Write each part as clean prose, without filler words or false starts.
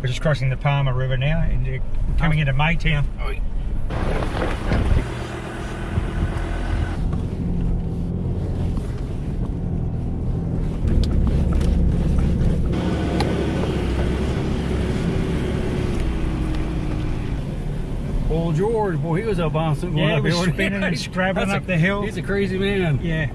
We're just crossing the Palmer River now and coming into Maytown. Old George, boy, he was a bouncing going Yeah, up he was here. spinning and scrabbling up the hill. He's a crazy man. Yeah.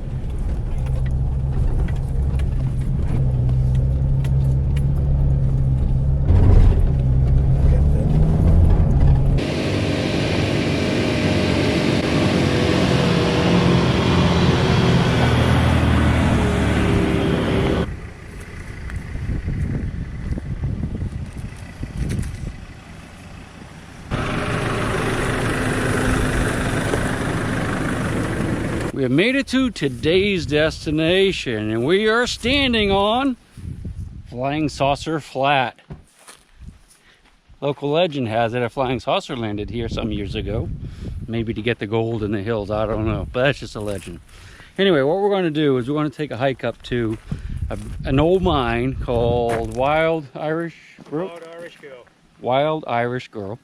We have made it to today's destination, and we are standing on Flying Saucer Flat. Local legend has it a flying saucer landed here some years ago, maybe to get the gold in the hills. I don't know, but that's just a legend. Anyway, what we're going to do is we're going to take a hike up to an old mine called Wild Irish Girl. Wild Irish Girl. Wild Irish Girl.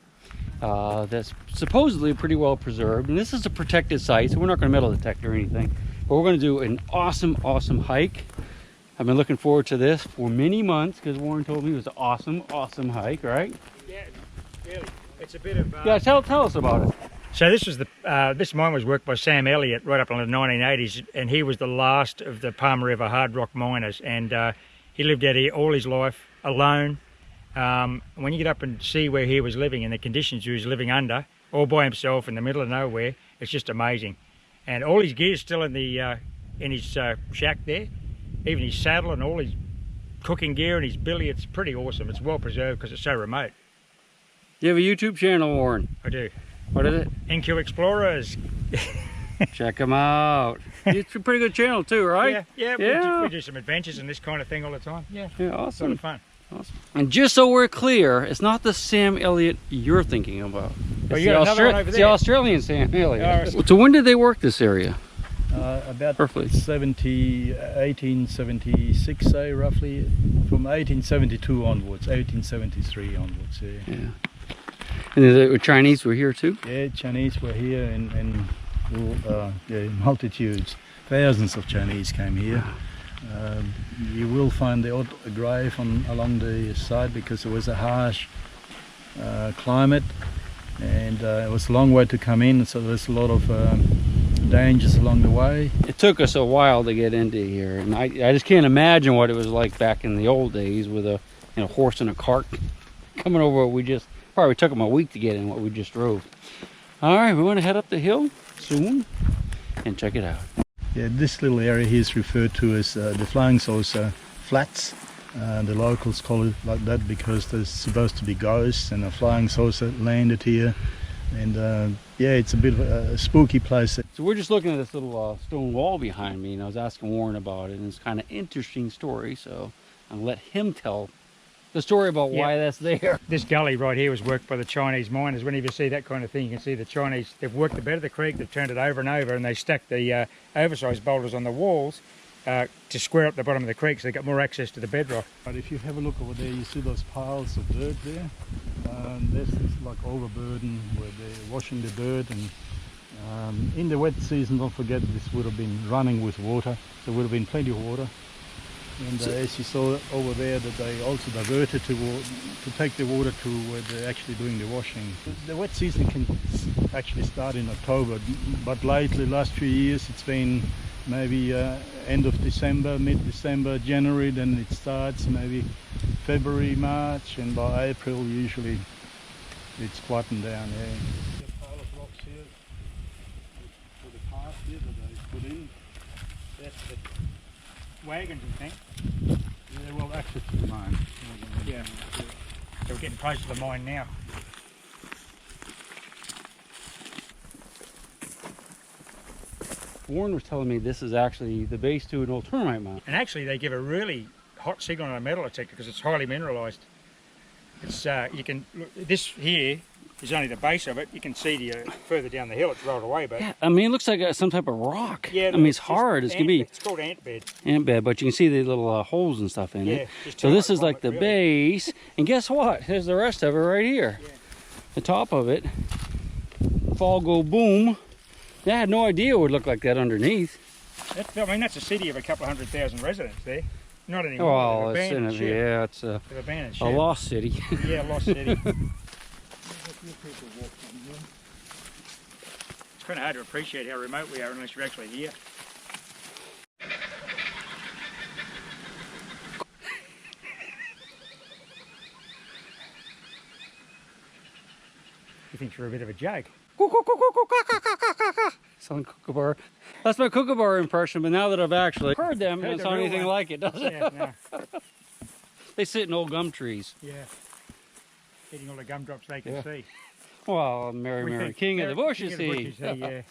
That's supposedly pretty well preserved, and this is a protected site, so we're not going to metal detect or anything, but we're going to do an awesome hike. I've been looking forward to this for many months because Warren told me it was an awesome hike, right? Yeah, really. It's a bit of... Yeah, tell us about it. So this was this mine was worked by Sam Elliott right up in the 1980s, and he was the last of the Palmer River hard rock miners, and he lived out here all his life alone. When you get up and see where he was living and the conditions he was living under, all by himself in the middle of nowhere, it's just amazing. And all his gear's still in the in his shack there, even his saddle and all his cooking gear and his billy. It's pretty awesome. It's well preserved because it's so remote. You have a YouTube channel, Warren. I do. What is it? NQ Explorers. Check them out. It's a pretty good channel too, right? Yeah. We do some adventures and this kind of thing all the time. Yeah, awesome. It's a lot of fun. Awesome. And just so we're clear, it's not the Sam Elliott you're thinking about. Oh, you got another one over it's there. the Australian Sam Elliott. Oh, So when did they work this area? About Roughly. 1876, say, roughly, from 1872 onwards, 1873 onwards, yeah. And the Chinese were here too? Yeah, Chinese were here in multitudes. Thousands of Chinese came here. You will find the odd grave along the side because it was a harsh climate, and it was a long way to come in, so there's a lot of dangers along the way. It took us a while to get into here, and I just can't imagine what it was like back in the old days with a horse and a cart coming over. Probably took them a week to get in what we just drove. All right, we want to head up the hill soon and check it out. Yeah, this little area here is referred to as the Flying Saucer Flats. The locals call it like that because there's supposed to be ghosts and a flying saucer landed here. And yeah, it's a bit of a spooky place. So we're just looking at this little stone wall behind me, and I was asking Warren about it, and it's kind of interesting story, so I'll let him tell the story about why that's there. This gully right here was worked by the Chinese miners. Whenever you see that kind of thing, you can see the Chinese, they've worked the bed of the creek, they've turned it over and over, and they stacked the oversized boulders on the walls to square up the bottom of the creek so they got more access to the bedrock. But if you have a look over there, you see those piles of dirt there. This is like overburden where they're washing the dirt, and in the wet season, don't forget, this would have been running with water. There would have been plenty of water. And as you saw over there, that they also diverted to take the water to where they're actually doing the washing. The wet season can actually start in October, but lately, last few years, it's been maybe end of December, mid-December, January, then it starts, maybe February, March, and by April usually it's quieting down. Yeah. A pile of rocks here for the path here that they put in. That's the wagons, you think? Yeah, well, access to the mine. Yeah. So we're getting close to the mine now. Warren was telling me this is actually the base to an old termite mine. And actually they give a really hot signal on a metal detector because it's highly mineralized. It's you can look, this here is only the base of it. You can see further down the hill it's rolled away, but Yeah, I mean, it looks like some type of rock. yeah, I mean, it's just hard as can be. It's called ant bed. Ant bed, but you can see the little holes and stuff in it. Just So this is along like it, the really. base, and guess what? There's the rest of it right here. Yeah. The top of it. Fall go boom. Yeah, I had no idea it would look like that underneath. I mean, that's a city of a couple of 100,000 residents there. Not anymore. Oh, They've it's in abandoned it. ship. Yeah, it's a They've abandoned ship. lost city. Yeah, lost city. It's kind of hard to appreciate how remote we are unless you're actually here. He thinks you're a bit of a joke. Sound kookaburra. That's my kookaburra impression, but now that I've actually heard them, Heard it's the not real anything one. like it, does it? Yeah, no. They sit in old gum trees. Yeah. Eating all the gumdrops they can Yeah. see. Well, Mary, king of the bushes, King of the he. bushes, yeah.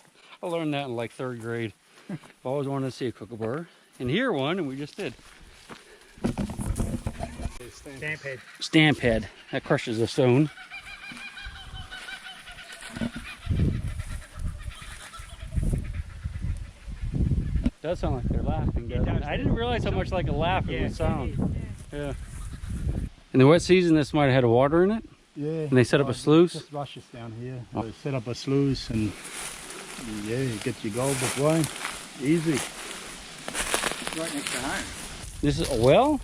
I learned that in like 3rd grade. I've always wanted to see a kookaburra and hear one, and we just did. Stamp head. Stamp head. That crushes the stone. Does sound like they're laughing, doesn't it? does. I didn't realize how much like a laugh it would sound. Yeah. Yeah. In the wet season, this might have had water in it. Yeah. And they set up a sluice? Just rushes down here. They set up a sluice and yeah, you get your gold that way. Easy. Right next to home. This is a well?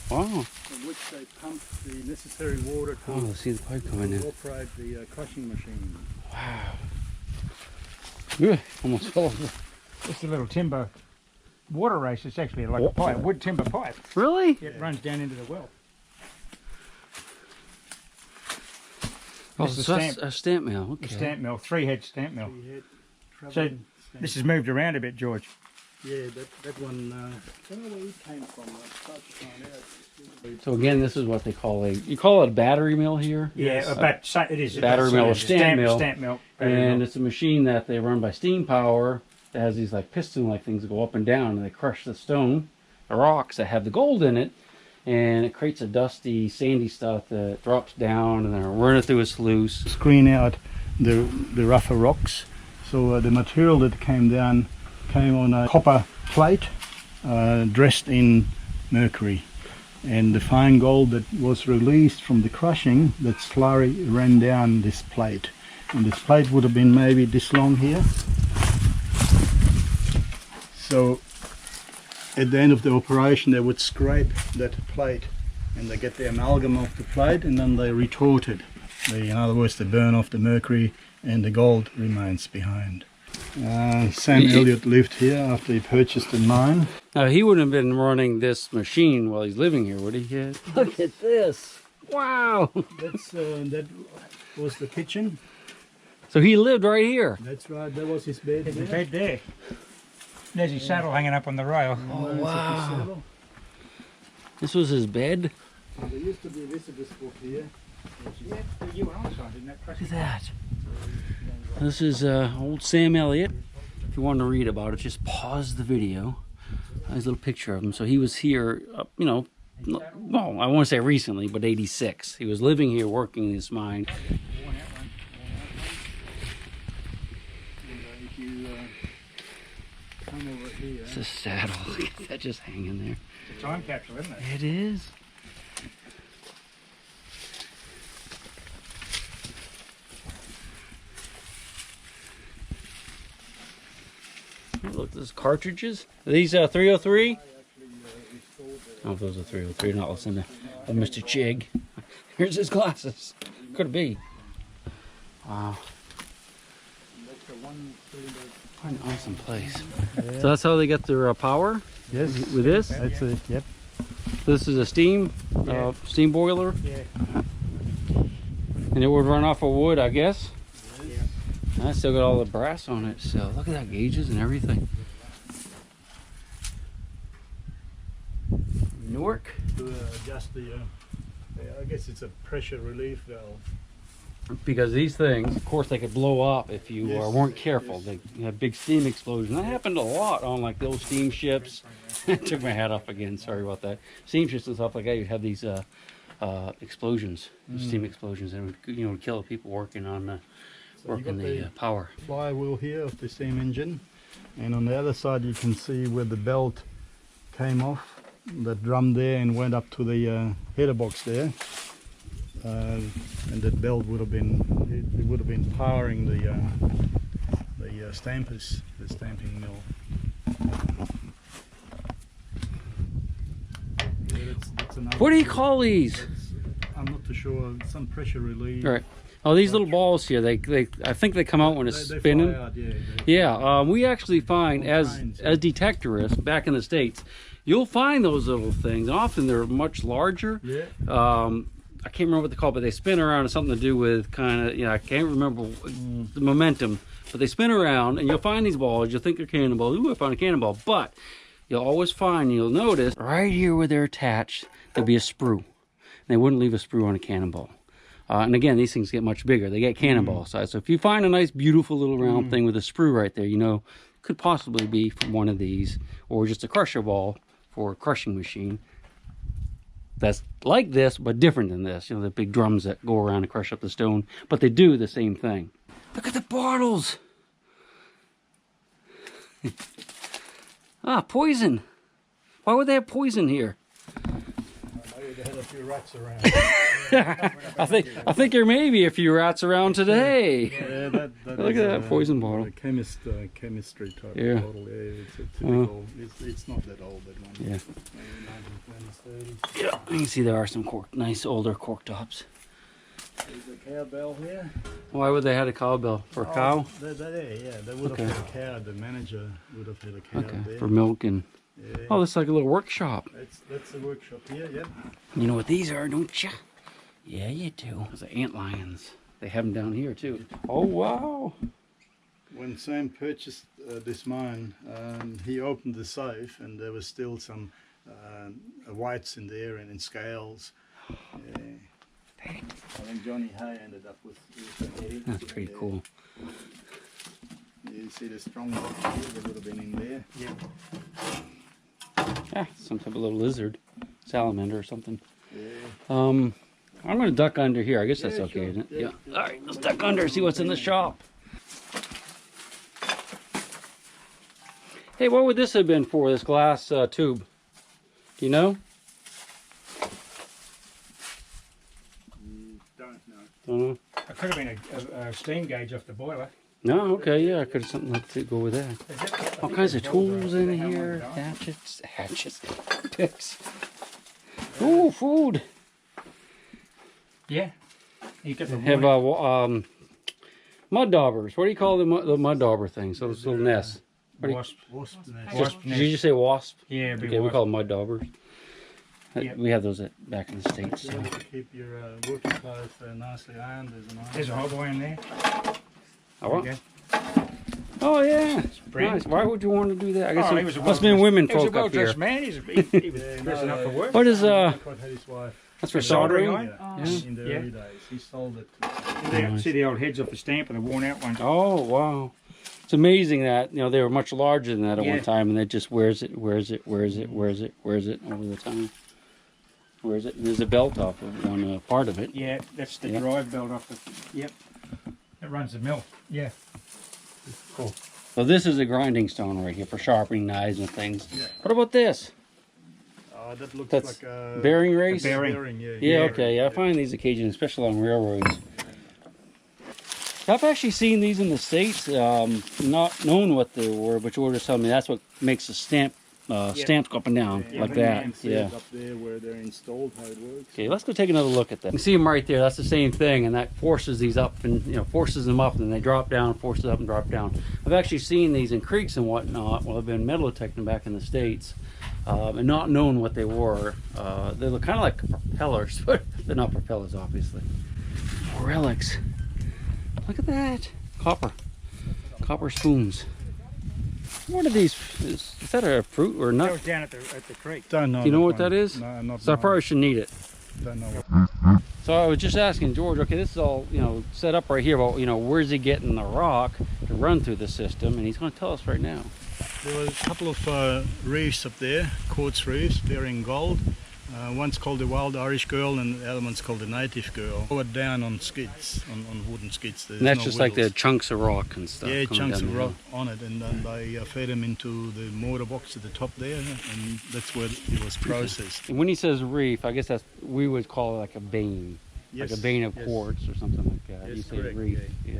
Wow. From which they pump the necessary water to Oh, see the pipe coming in. operate the crushing machine. Wow. Ugh, almost fell over. It's a little timber water race. It's actually like a pipe, wood timber pipe. Really? It runs down into the well. Oh, This is so the that's a stamp mill. Okay. The stamp mill, 3-head stamp mill. We had So travelling this has moved around a bit, George. yeah, that one, I don't know where it came from. I tried to find out. So again, this is what they call you call it a battery mill here? Yeah, but it is. Battery mill or stamp mill. Stamp mill. battery And mill. it's a machine that they run by steam power that has these like piston-like things that go up and down, and they crush the stone, the rocks that have the gold in it, and it creates a dusty, sandy stuff that drops down, and then run it through a sluice. Screen out the rougher rocks. So the material that came down came on a copper plate dressed in mercury. And the fine gold that was released from the crushing, that slurry ran down this plate. And this plate would have been maybe this long here. So at the end of the operation they would scrape that plate and they get the amalgam off the plate and then they retort it. In other words, they burn off the mercury and the gold remains behind. Sam Elliott lived here after he purchased the mine. Now, he wouldn't have been running this machine while he's living here, would he? Yeah. Look at this. Wow. That was the kitchen. So he lived right here. That's right, that was his bed. There's his bed there. There's his saddle hanging up on the rail. Oh, wow. This was his bed. There used to be a visitor's book here. Yeah, you and I signed in that press. Look at that. This is old Sam Elliott. If you want to read about it, just pause the video. Nice little picture of him. So he was here, you know, well, I want to say recently, but 86. He was living here, working in this mine. If you come over here. It's a saddle. Look at that just hanging there. It's a time capsule, isn't it? It is. Hey, look, there's cartridges. Are these 303? Oh, those are 303. Not listening to Mr. Chig. Here's his glasses. Could be. Wow. What an awesome place. So that's how they get their power? Yes. With this? That's it, yep. This is a steam boiler, Yeah. and it would run off of wood, I guess. Yeah. I still got all the brass on it, so look at that, gauges and everything. Newark. To adjust the, I guess it's a pressure relief valve. Because these things, of course, they could blow up if you Yes, weren't careful. yes. They have big steam explosions. That happened a lot on like those steamships. I took my hat off again. Sorry about that. Steamships and stuff like that. You have these explosions, steam explosions, and would, you know, would kill people working on working the power. Flywheel here of the steam engine, and on the other side you can see where the belt came off, that drum there, and went up to the header box there. And that belt would have been, it would have been powering the stampers, the stamping mill. Yeah, that's another. What do you call these? I'm not too sure. Some pressure relief. All right. Oh, these little balls here, they I think they come out when it's spinning. Fly out, yeah, Yeah, we actually find as detectorists back in the States, you'll find those little things. Often they're much larger. Yeah. I can't remember what they're called, but they spin around. It's something to do with kind of, you know, I can't remember the momentum, but they spin around, and you'll find these balls. You'll think they're cannonballs. Ooh, I found a cannonball. But you'll always find, you'll notice, right here where they're attached, there'll be a sprue. They wouldn't leave a sprue on a cannonball. And again, these things get much bigger. They get cannonball size. So if you find a nice, beautiful little round thing with a sprue right there, you know, could possibly be from one of these, or just a crusher ball for a crushing machine. That's like this, but different than this. You know, the big drums that go around and crush up the stone, but they do the same thing. Look at the bottles. Ah, poison. Why would they have poison here? Maybe they had a few rats around. I think there may be a few rats around today. Yeah, that Look at that poison bottle. A chemistry type Yeah. bottle. Yeah, it's a typical. It's not that old, that one. Yeah. Maybe 1920s, 30s. Yeah, you can see there are some nice older cork tops. There's a cowbell here. Why would they have a cowbell? For a cow? They would Okay. have had a cow. The manager would have had a cow Okay, there. for milk and... Yeah. Oh, this is like a little workshop. That's the workshop here. Yep. You know what these are, don't you? Yeah, you do. Those are ant lions. They have them down here, too. Oh, wow. When Sam purchased this mine, he opened the safe, and there was still some whites in there and in scales. I think Johnny Hay ended up with an egg. That's pretty cool. You see the strong box here, that would have been in there. Yeah. Yeah, some type of little lizard. Salamander or something. Yeah. I'm going to duck under here. I guess that's Yeah, okay, sure. isn't it? Yeah. Yeah. All right, let's duck under, see what's in the shop. Hey, what would this have been for, this glass tube? Do you know? Don't know. Don't know. It could have been a steam gauge off the boiler. No, okay, yeah, I could have something to go with that. All kinds of tools in here. Hatchets, picks. Ooh, food. Yeah. You get the Have mud daubers. What do you call the mud dauber things? Those little nests. wasp. Wasp nest. Wasp Did you say wasp? Yeah, it'd be Okay, we wasp. call them mud daubers. Yep. We have those back in the States. You So. want to keep your working clothes nicely ironed. There's an iron. There's a hobo in there. Oh, what? Okay. Oh yeah, Brand. nice. Why would you want to do that? I guess Oh, it he was a must have been women He was a folk up here. well-dressed man. He was dressing up for work. What is Scott had his wife. That's for Soldering soldering. iron? Yeah, in the Yeah. early days. He sold it. Nice. See the old heads off the stamp and the worn out ones. Oh wow, it's amazing that they were much larger than that at Yeah. one time, and it just wears it over the time. Wears it. And there's a belt off of one part of it. Yeah, that's the Yeah. drive belt off the. Yep. That runs the mill. Yeah. Cool. So this is a grinding stone right here for sharpening knives and things. Yeah. What about this? That looks That's like a bearing race? bearing. Yeah, okay. Yeah, I find these occasionally, especially along railroads. I've actually seen these in the States, not knowing what they were, but you were just telling me that's what makes the stamps go up and down Yeah, like You that. can see Yeah. it up there where they're installed, how it works. Okay, let's go take another look at that. You see them right there. That's the same thing, and that forces these up and forces them up, and then they drop down, forces up and drop down. I've actually seen these in creeks and whatnot. Well, I've been metal detecting back in the States, and not knowing what they were. They look kind of like propellers, but they're not propellers, obviously. Relics. Look at that. Copper spoons. What are these? Is that a fruit or That nut? was down at the creek. Don't know. Do you know that what one. that is? No, not So I know. probably should need it. Don't know. So I was just asking George, okay, this is all, set up right here about, where's he getting the rock to run through the system, and he's going to tell us right now. There were a couple of reefs up there, quartz reefs bearing gold, One's called the Wild Irish Girl and the other one's called the Native Girl. Lowered down on skids, on wooden skids. And that's no just like the wheels. chunks of rock and stuff. Yeah, coming chunks down of the rock hill. on it, and then they fed them into the mortar box at the top there, and that's where it was processed. And when he says reef, I guess that's, we would call it like a vein. Yes, like a vein of yes. quartz or something like that. Yes, You say correct, reef. Yeah.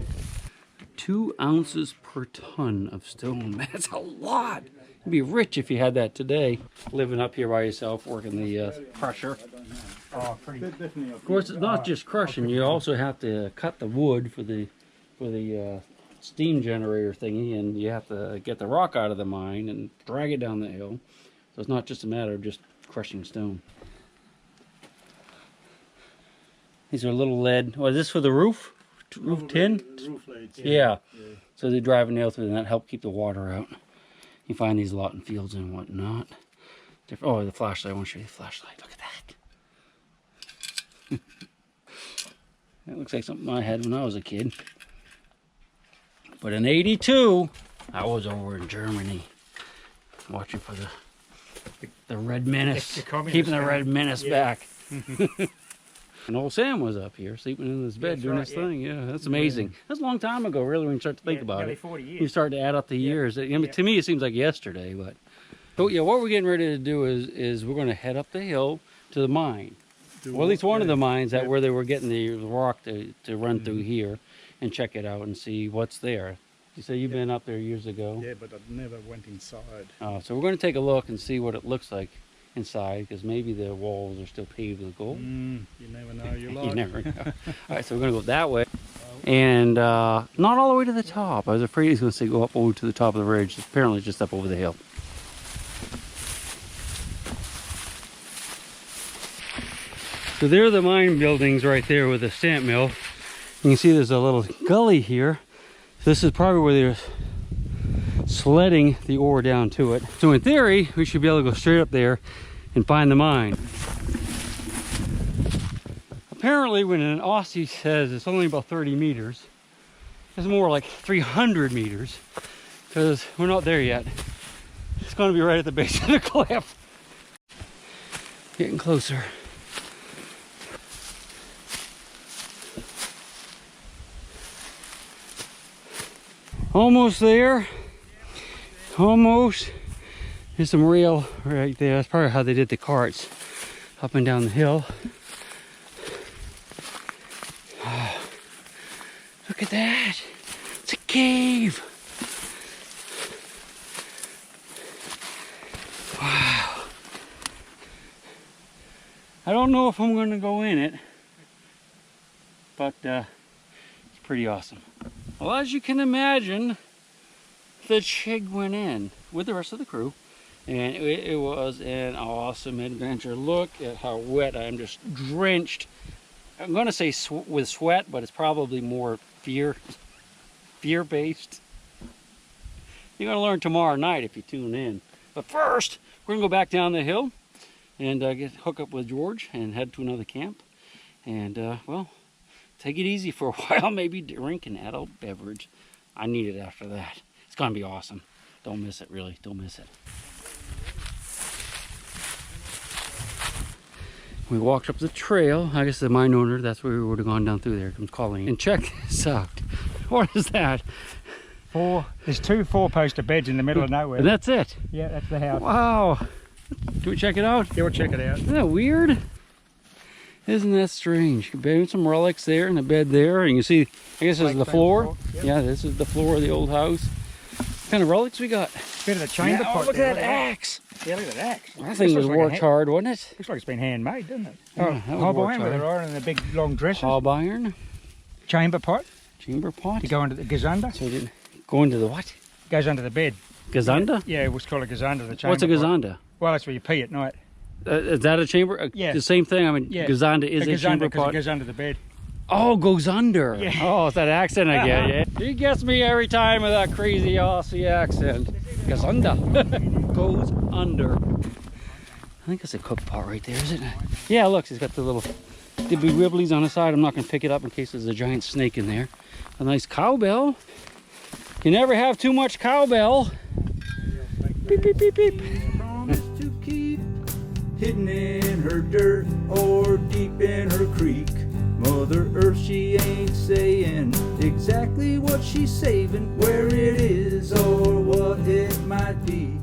2 ounces per ton of stone. That's a lot. You'd be rich if you had that today. Living up here by yourself, working the crusher. Oh, pretty. Of course, it's not just crushing. You also have to cut the wood for the steam generator thingy, and you have to get the rock out of the mine and drag it down the hill. So it's not just a matter of just crushing stone. These are little lead. What is this for the roof? Roof tin? Roof blades, Yeah. So they drive a nail through and that help keep the water out. You find these a lot in fields and whatnot. Oh, the flashlight. I want to show you the flashlight. Look at that. That looks like something I had when I was a kid. But in '82, I was over in Germany watching for the Red Menace, The communists keeping the coming. Red Menace Yeah. back. And old Sam was up here sleeping in his bed That's doing right, his yeah. thing. Yeah, that's amazing. That's a long time ago, really, when you start to think about nearly it. 40 You years. start to add up the years. I mean, to me, it seems like yesterday, but yeah, what we're getting ready to do is we're going to head up the hill to the mine. Well, at least one of the mines that where they were getting the rock to run through here, and check it out and see what's there. You say you've been up there years ago. Yeah, but I never went inside. So we're going to take a look and see what it looks like inside, because maybe the walls are still paved with gold. You never know. You You never know. All right, so we're going to go that way. And not all the way to the top. I was afraid he's going to say go up over to the top of the ridge. Apparently it's just up over the hill. So there are the mine buildings right there with the stamp mill. You can see there's a little gully here. This is probably where they're sledding the ore down to it. So in theory, we should be able to go straight up there and find the mine. Apparently, when an Aussie says it's only about 30 meters, it's more like 300 meters, because we're not there yet. It's going to be right at the base of the cliff. Getting closer. Almost there. Almost. There's some rail right there. That's probably how they did the carts up and down the hill. Look at that. It's a cave. Wow. I don't know if I'm going to go in it, but it's pretty awesome. Well, as you can imagine, the Chig went in with the rest of the crew, and it was an awesome adventure. Look at how wet I am, just drenched. I'm going to say with sweat, but it's probably more fear-based. You're going to learn tomorrow night if you tune in. But first, we're going to go back down the hill and hook up with George and head to another camp. And, well, take it easy for a while, maybe drink an adult beverage. I need it after that. It's going to be awesome. Don't miss it, really. Don't miss it. We walked up the trail. I guess the mine owner, that's where we would have gone down through there. Comes calling. And check this out. What is that? There's 2 4-poster beds in the middle of nowhere. And that's it. Yeah, that's the house. Wow. Do we check it out? Yeah, we'll check it out. Isn't that weird? Isn't that strange? Maybe some relics there and a bed there. And you see, I guess this is the floor. Yep. Yeah, this is the floor of the old house. What kind of relics we got? Bit of a chamber pot. Oh, look there, at that axe. Yeah, look at that axe. That thing was looks like worked hard, wasn't it? Looks like it's been handmade, doesn't it? Yeah, that was hob worked iron with hard. the iron and the big long dresses. Hob iron, Chamber pot chamber pot. to go into the gazanda. So it didn't go into the what? Goes under the bed. Gazanda? Yeah, it was called a gazanda. The chamber What's a pot. gazanda? Well, that's where you pee at night. Is that a chamber? Yeah. The same thing. I mean, Yeah. gazanda is a chamber because pot. it goes under the bed. Oh, goes under. Yeah. Oh, it's that accent again. Yeah. He gets me every time with that crazy Aussie accent. Goes under. Goes under. I think that's a cook pot right there, isn't it? Yeah, look, he's got the little dibby wibblies on the side. I'm not going to pick it up in case there's a giant snake in there. A nice cowbell. You never have too much cowbell. Beep, beep, beep, beep. Promise to keep hidden in her dirt or deep in her creek. Mother Earth, she ain't saying exactly what she's saving, where it is or what it might be.